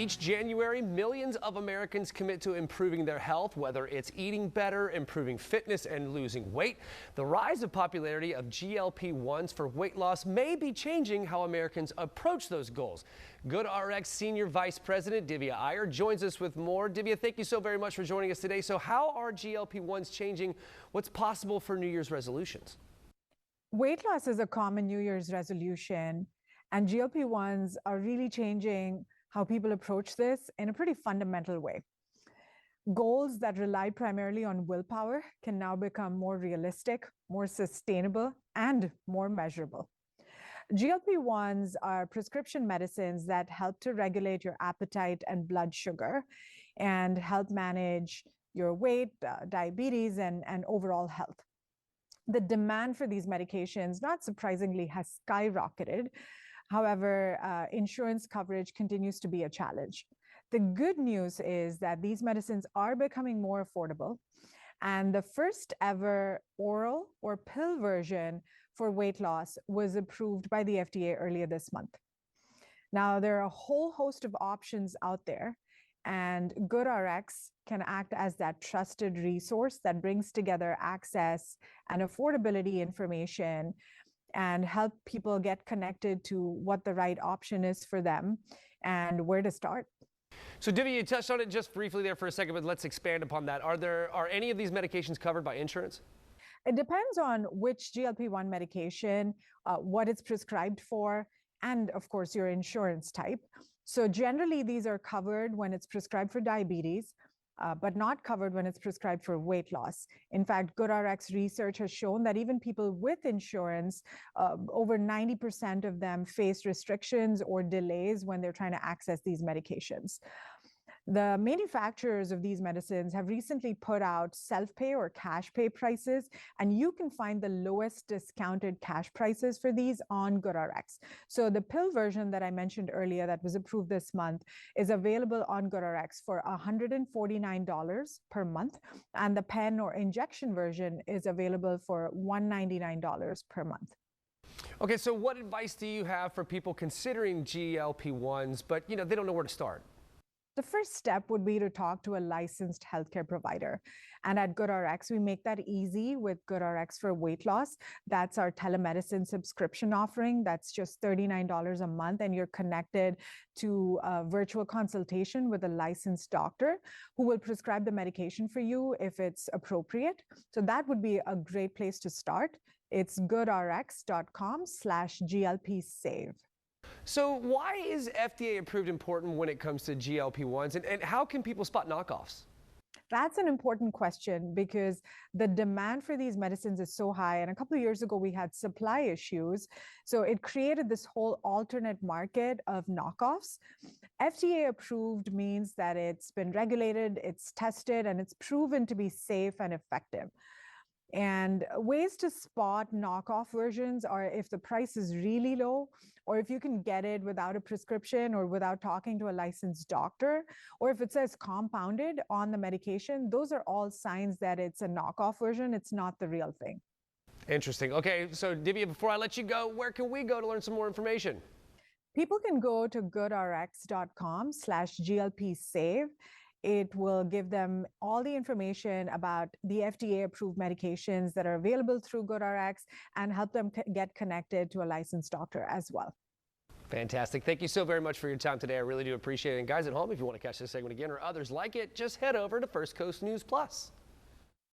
Each January, millions of Americans commit to improving their health, whether it's eating better, improving fitness, and losing weight. The rise of popularity of GLP-1s for weight loss may be changing how Americans approach those goals. GoodRx Senior Vice President Divya Iyer joins us with more. Divya, thank you so very much for joining us today. So how are GLP-1s changing what's possible for New Year's resolutions? Weight loss is a common New Year's resolution, and GLP-1s are really changing how people approach this in a pretty fundamental way. Goals that rely primarily on willpower can now become more realistic, more sustainable, and more measurable. GLP-1s are prescription medicines that help to regulate your appetite and blood sugar and help manage your weight, diabetes, and overall health. The demand for these medications, not surprisingly, has skyrocketed. However, insurance coverage continues to be a challenge. The good news is that these medicines are becoming more affordable, and the first ever oral or pill version for weight loss was approved by the FDA earlier this month. Now, there are a whole host of options out there, and GoodRx can act as that trusted resource that brings together access and affordability information and help people get connected to what the right option is for them and where to start. So Divya, you touched on it just briefly there for a second, but let's expand upon that. Are any of these medications covered by insurance? It depends on which GLP-1 medication, what it's prescribed for, and of course your insurance type. So generally these are covered when it's prescribed for diabetes, but not covered when it's prescribed for weight loss. In fact, GoodRx research has shown that even people with insurance, over 90% of them face restrictions or delays when they're trying to access these medications. The manufacturers of these medicines have recently put out self-pay or cash pay prices, and you can find the lowest discounted cash prices for these on GoodRx. So the pill version that I mentioned earlier that was approved this month is available on GoodRx for $149 per month, and the pen or injection version is available for $199 per month. Okay, so what advice do you have for people considering GLP-1s, but they don't know where to start? The first step would be to talk to a licensed healthcare provider. And at GoodRx, we make that easy with GoodRx for weight loss. That's our telemedicine subscription offering. That's just $39 a month, and you're connected to a virtual consultation with a licensed doctor who will prescribe the medication for you if it's appropriate. So that would be a great place to start. It's goodrx.com/GLPsave. So why is FDA approved important when it comes to GLP-1s, and how can people spot knockoffs? That's an important question because the demand for these medicines is so high. And a couple of years ago, we had supply issues. So it created this whole alternate market of knockoffs. FDA approved means that it's been regulated, it's tested, and it's proven to be safe and effective. And ways to spot knockoff versions are if the price is really low, or if you can get it without a prescription or without talking to a licensed doctor, or if it says compounded on the medication. Those are all signs that it's a knockoff version. It's not the real thing. Interesting. Okay, so Divya, before I let you go, where can we go to learn some more information? People can go to goodrx.com/GLPsave. It will give them all the information about the FDA-approved medications that are available through GoodRx and help them get connected to a licensed doctor as well. Fantastic. Thank you so very much for your time today. I really do appreciate it. And guys at home, if you want to catch this segment again or others like it, just head over to First Coast News Plus.